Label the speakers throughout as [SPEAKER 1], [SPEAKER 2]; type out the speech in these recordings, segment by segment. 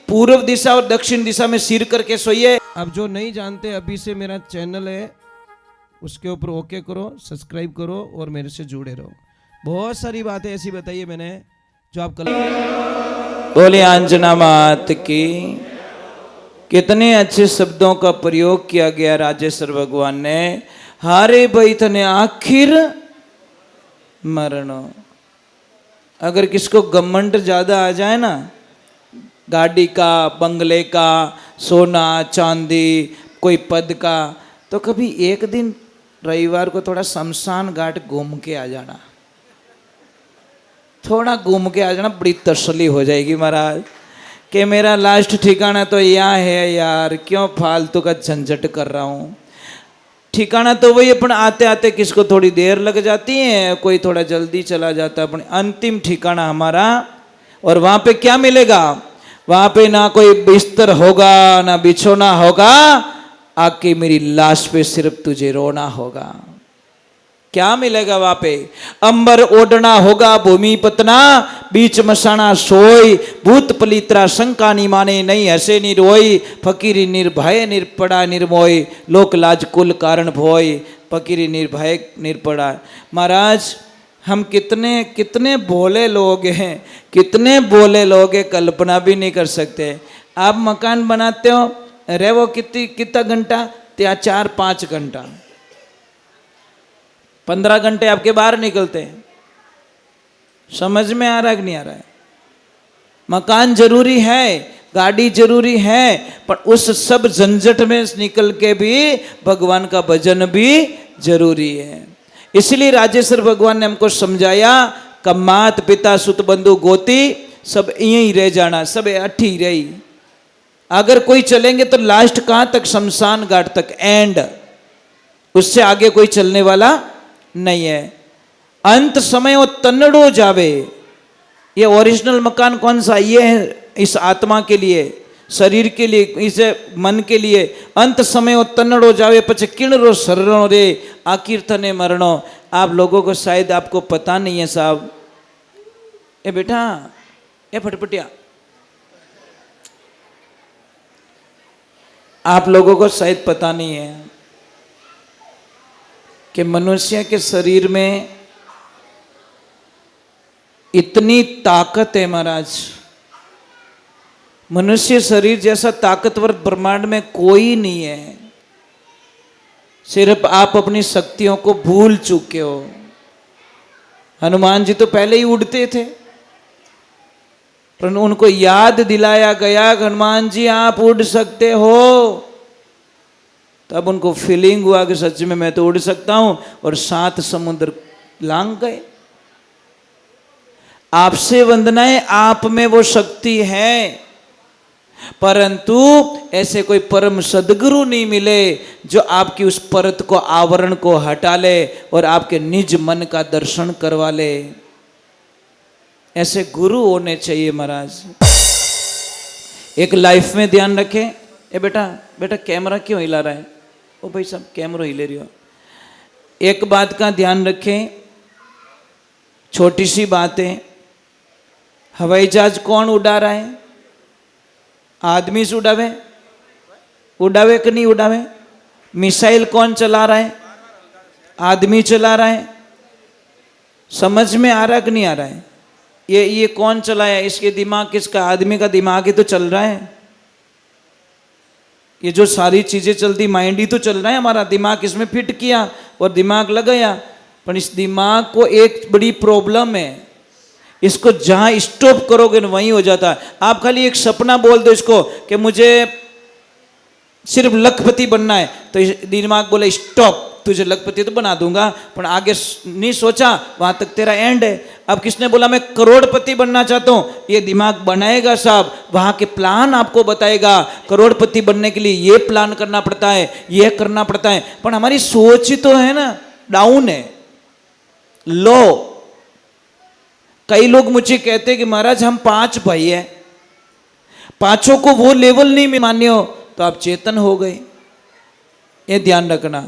[SPEAKER 1] पूर्व दिशा और दक्षिण दिशा में सिर करके सोइए।
[SPEAKER 2] अब जो नहीं जानते, अभी से मेरा चैनल है, उसके ऊपर ओके करो, सब्सक्राइब करो और मेरे से जुड़े रहो। बहुत सारी बातें ऐसी बताई है मैंने जो आप कल।
[SPEAKER 1] बोले अंजना मात की। कितने अच्छे शब्दों का प्रयोग किया गया राजेश्वर भगवान ने। हारे भाई तने आखिर मरणो। अगर किसको घमंड ज्यादा आ जाए ना, गाड़ी का, बंगले का, सोना चांदी, कोई पद का, तो कभी एक दिन रविवार को थोड़ा शमशान घाट घूम के आ जाना, थोड़ा घूम के आ जाना, बड़ी तसल्ली हो जाएगी महाराज कि मेरा लास्ट ठिकाना तो यहाँ है यार, क्यों फालतू का झंझट कर रहा हूँ। ठिकाना तो वही, अपन आते आते किसको थोड़ी देर लग जाती है, कोई थोड़ा जल्दी चला जाता है, अपन अंतिम ठिकाना हमारा। और वहाँ पे क्या मिलेगा? वहाँ पे ना कोई बिस्तर होगा, ना बिछोना होगा, आके मेरी लाश पे सिर्फ तुझे रोना होगा। क्या मिलेगा वहां पे? अंबर ओढ़ना होगा भूमि पतना, बीच मसाना सोई, भूत पलित्रा शंका नी माने, नहीं हसे नी रोई, फकीरी निर्भय निर्पड़ा निर्मोई, लोक लाज कुल कारण भोई, फकीरी निर्भय निर्पड़ा। महाराज हम कितने कितने भोले लोग हैं, कितने भोले लोग हैं, कल्पना भी नहीं कर सकते। आप मकान बनाते हो, रहे वो कितना घंटा? या 4-5 घंटा, 15 घंटे आपके बाहर निकलते हैं। समझ में आ रहा है कि नहीं आ रहा है? मकान जरूरी है, गाड़ी जरूरी है, पर उस सब झंझट में निकल के भी भगवान का भजन भी जरूरी है। इसलिए राजेश्वर भगवान ने हमको समझाया कि मात पिता सुत बंधु गोती सब यहीं रह जाना, सब अठी रही। अगर कोई चलेंगे तो लास्ट कहां तक? शमशान घाट तक, एंड। उससे आगे कोई चलने वाला नहीं है। अंत समय वो तन्नड़ो जावे। ये ओरिजिनल मकान कौन सा? ये है इस आत्मा के लिए, शरीर के लिए, इस मन के लिए। अंत समय वो तन्नड़ो जावे, पछ किणरो शरणो रे, आखिर थने मरणो। आप लोगों को शायद आपको पता नहीं है साहब। ए बेटा, ए फटफटिया, आप लोगों को शायद पता नहीं है कि मनुष्य के शरीर में इतनी ताकत है महाराज। मनुष्य शरीर जैसा ताकतवर ब्रह्मांड में कोई नहीं है। सिर्फ आप अपनी शक्तियों को भूल चुके हो। हनुमान जी तो पहले ही उड़ते थे, पर उनको याद दिलाया गया हनुमान जी आप उड़ सकते हो। तब उनको फीलिंग हुआ कि सच में मैं तो उड़ सकता हूं, और 7 समुद्र लांघ गए। आपसे वंदना है, आप में वो शक्ति है, परंतु ऐसे कोई परम सदगुरु नहीं मिले जो आपकी उस परत को, आवरण को हटा ले और आपके निज मन का दर्शन करवा ले। ऐसे गुरु होने चाहिए महाराज। एक लाइफ में ध्यान रखें। ए बेटा, बेटा कैमरा क्यों हिला रहा है? ओ भाई साहब, कैमरा हिले रही हो। एक बात का ध्यान रखें, छोटी सी बात है। हवाई जहाज कौन उड़ा रहा है? आदमी से उड़ावे? उड़ावे कि नहीं उड़ावे? मिसाइल कौन चला रहा है? आदमी चला रहा है। समझ में आ रहा कि नहीं आ रहा है? ये कौन चलाया? इसके दिमाग किसका? आदमी का दिमाग ही तो चल रहा है। ये जो सारी चीजें चलती, माइंड ही तो चल रहा है हमारा। दिमाग इसमें फिट किया और दिमाग लगाया, पर इस दिमाग को एक बड़ी प्रॉब्लम है। इसको जहां स्टॉप करोगे ना वहीं हो जाता है। आप खाली एक सपना बोल दो इसको कि मुझे सिर्फ लखपति बनना है, तो दिमाग बोले स्टॉप, तुझे लखपति तो बना दूंगा, पर आगे नहीं सोचा, वहां तक तेरा एंड है। अब किसने बोला मैं करोड़पति बनना चाहता हूं? ये दिमाग बनाएगा साहब, वहां के प्लान आपको बताएगा। करोड़पति बनने के लिए ये प्लान करना पड़ता है, ये करना पड़ता है, पर हमारी सोच ही तो है ना डाउन है, लो। कई लोग मुझे कहते हैं कि महाराज हम 5 भाई हैं, 5 को वो लेवल नहीं मान्य हो तो आप चेतन हो गए। ये ध्यान रखना।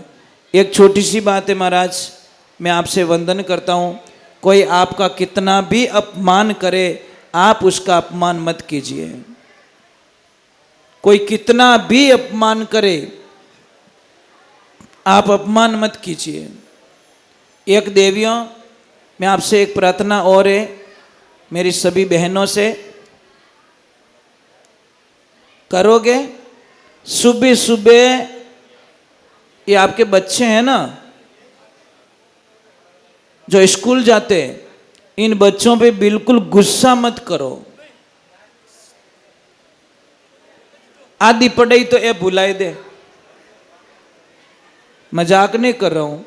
[SPEAKER 1] एक छोटी सी बात है महाराज, मैं आपसे वंदन करता हूं। कोई आपका कितना भी अपमान करे, आप उसका अपमान मत कीजिए। कोई कितना भी अपमान करे, आप अपमान मत कीजिए। एक देवियों, मैं आपसे एक प्रार्थना और है मेरी सभी बहनों से, करोगे? सुबह सुबह ये आपके बच्चे हैं ना जो स्कूल जाते हैं, इन बच्चों पे बिल्कुल गुस्सा मत करो। आधी पढ़ाई तो ये भुलाई दे, मजाक नहीं कर रहा हूं।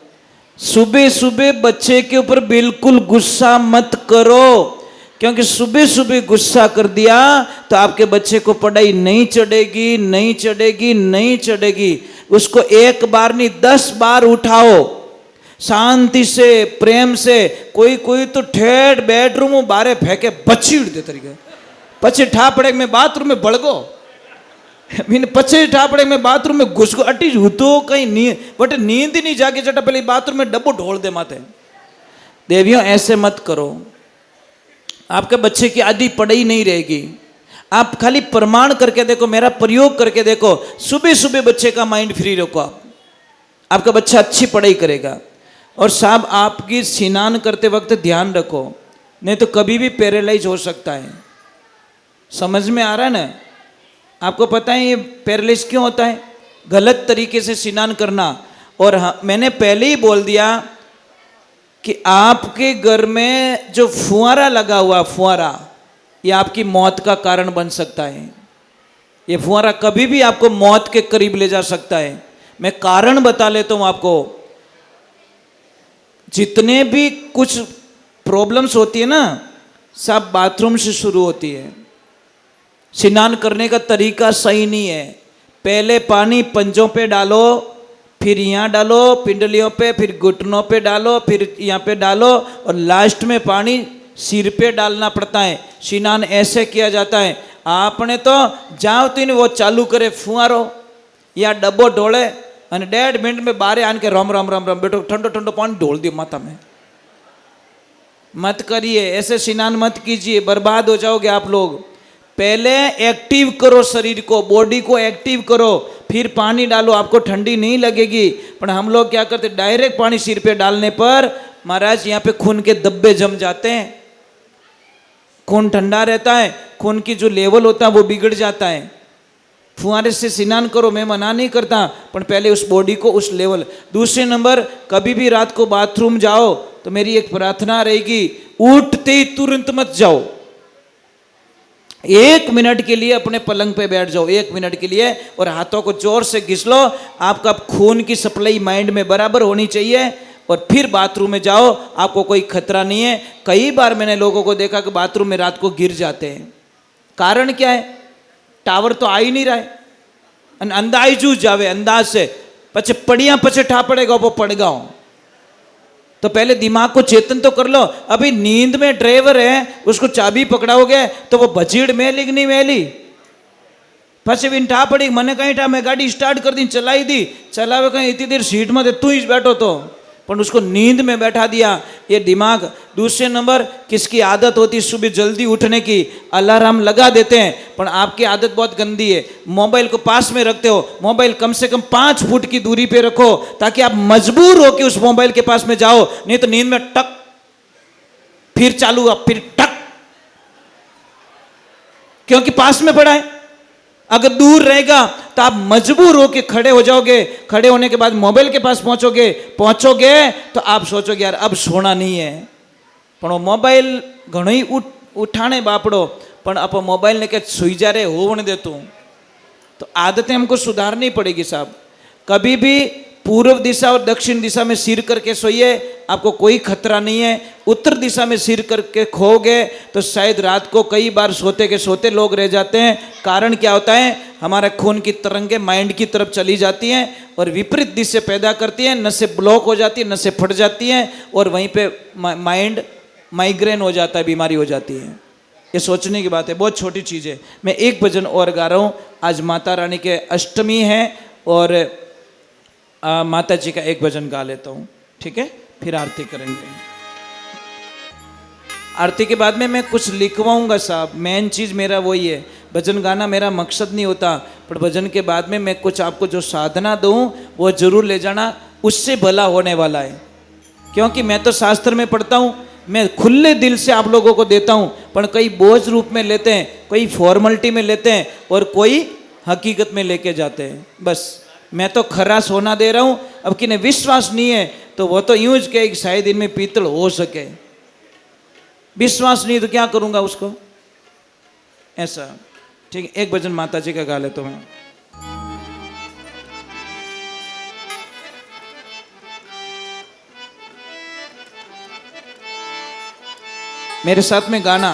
[SPEAKER 1] सुबह सुबह बच्चे के ऊपर बिल्कुल गुस्सा मत करो, क्योंकि सुबह सुबह गुस्सा कर दिया तो आपके बच्चे को पढ़ाई नहीं चढ़ेगी, नहीं चढ़ेगी, नहीं चढ़ेगी। उसको एक बार नहीं 10 बार उठाओ, शांति से, प्रेम से। कोई कोई तो ठेठ बेडरूम में बारे फेंके बचीड़ दे तरीके, पछे ठा पड़े मैं बाथरूम में बड़गो, मैंने पछे ठा पड़े मैं बाथरूम में घुस गो, अटी तो कहीं नींद बट नींद ही नहीं जाके चटा पहले बाथरूम में डब्बो ढोल दे माथे। देवियों ऐसे मत करो, आपके बच्चे की आधी पढ़ाई नहीं रहेगी। आप खाली प्रमाण करके देखो, मेरा प्रयोग करके देखो, सुबह सुबह बच्चे का माइंड फ्री रखो आप, आपका बच्चा अच्छी पढ़ाई करेगा। और साहब आपकी स्नान करते वक्त ध्यान रखो, नहीं तो कभी भी पैरालाइज हो सकता है। समझ में आ रहा है ना? आपको पता है ये पैरालाइज क्यों होता है? गलत तरीके से स्नान करना। और हाँ, मैंने पहले ही बोल दिया कि आपके घर में जो फुहारा लगा हुआ फुहारा, ये आपकी मौत का कारण बन सकता है। ये फुहारा कभी भी आपको मौत के करीब ले जा सकता है। मैं कारण बता लेता हूं आपको। जितने भी कुछ प्रॉब्लम्स होती है ना, सब बाथरूम से शुरू होती है। स्नान करने का तरीका सही नहीं है। पहले पानी पंजों पे डालो, फिर यहाँ डालो पिंडलियों पे, फिर घुटनों पे डालो, फिर यहाँ पे डालो, और लास्ट में पानी सिर पे डालना पड़ता है। स्नान ऐसे किया जाता है। आपने तो जाओ तीन वो चालू करे फुहारो या डब्बो ढोले, 1.5 मिनट में बारे आन के राम राम राम राम बेटो ठंडो ठंडो पानी ढोल दियो माथा में। मत करिए, ऐसे स्नान मत कीजिए, बर्बाद हो जाओगे आप लोग। पहले एक्टिव करो शरीर को, बॉडी को एक्टिव करो, फिर पानी डालो, आपको ठंडी नहीं लगेगी। पर हम लोग क्या करते, डायरेक्ट पानी सिर पे डालने पर महाराज यहाँ पे खून के धब्बे जम जाते हैं, खून ठंडा रहता है, खून की जो लेवल होता है वो बिगड़ जाता है। फुहारे से स्नान करो, मैं मना नहीं करता, पर पहले उस बॉडी को उस लेवल। दूसरे नंबर, कभी भी रात को बाथरूम जाओ तो मेरी एक प्रार्थना रहेगी, उठते ही तुरंत मत जाओ। 1 मिनट के लिए अपने पलंग पे बैठ जाओ, 1 मिनट के लिए, और हाथों को जोर से घिस लो। आपका खून की सप्लाई माइंड में बराबर होनी चाहिए, और फिर बाथरूम में जाओ, आपको कोई खतरा नहीं है। कई बार मैंने लोगों को देखा कि बाथरूम में रात को गिर जाते हैं। कारण क्या है? टावर तो आ ही नहीं रहा है, अंदाज जूझ जावे, अंदाज से पचे पड़िया पचे ठा पड़ेगा वो पड़ गया। तो पहले दिमाग को चेतन तो कर लो। अभी नींद में ड्राइवर है, उसको चाबी पकड़ाओगे तो वो बचीड़ मेली कि नहीं मेली? પછી વિન ઠા પડી, મને કઈ ઠા, मैं गाड़ी स्टार्ट कर दी, चलाई दी, चलावे कहीं इतनी देर सीट में तू ही बैठो तो, पर उसको नींद में बैठा दिया ये दिमाग। दूसरे नंबर, किसकी आदत होती सुबह जल्दी उठने की, अलार्म लगा देते हैं, पर आपकी आदत बहुत गंदी है। मोबाइल को पास में रखते हो, मोबाइल कम से कम 5 फुट की दूरी पे रखो, ताकि आप मजबूर हो कि उस मोबाइल के पास में जाओ, नहीं तो नींद में टक, फिर चालू, अब फिर टक, क्योंकि पास में पड़ा है। अगर दूर रहेगा तो आप मजबूर हो के खड़े हो जाओगे, खड़े होने के बाद मोबाइल के पास पहुंचोगे तो आप सोचोगे यार अब सोना नहीं है, पर वो मोबाइल घणो ही उठाने बापड़ो, पर आप मोबाइल ने के सुई जा रहे होने देतू। तो आदतें हमको सुधारनी पड़ेगी साहब। कभी भी पूर्व दिशा और दक्षिण दिशा में सिर करके सोइए, आपको कोई खतरा नहीं है। उत्तर दिशा में सिर करके खोगे तो शायद रात को कई बार सोते के सोते लोग रह जाते हैं। कारण क्या होता है? हमारे खून की तरंगें माइंड की तरफ चली जाती हैं और विपरीत दिशा पैदा करती हैं, नसें ब्लॉक हो जाती है, नसें फट जाती हैं, और वहीं पे माइंड माइग्रेन हो जाता है, बीमारी हो जाती है। ये सोचने की बात है, बहुत छोटी चीज़ है। मैं एक भजन और गा रहा हूँ। आज माता रानी के अष्टमी है, और माता जी का एक भजन गा लेता हूँ, ठीक है? फिर आरती करेंगे। आरती के बाद में मैं कुछ लिखवाऊंगा साहब, मेन चीज़ मेरा वही है। भजन गाना मेरा मकसद नहीं होता, पर भजन के बाद में मैं कुछ आपको जो साधना दूं वो जरूर ले जाना, उससे भला होने वाला है। क्योंकि मैं तो शास्त्र में पढ़ता हूँ, मैं खुले दिल से आप लोगों को देता हूँ, पर कई बोझ रूप में लेते हैं, कोई फॉर्मलिटी में लेते हैं और कोई हकीकत में लेके जाते हैं। बस मैं तो खरा सोना दे रहा हूँ, अब किन्हें विश्वास नहीं है तो वो तो यूं कहे कि शायद इनमें पीतल हो सके, विश्वास नहीं तो क्या करूँगा उसको, ऐसा। ठीक है, एक भजन माता जी का गा लेता हूँ मैं। मेरे साथ में गाना।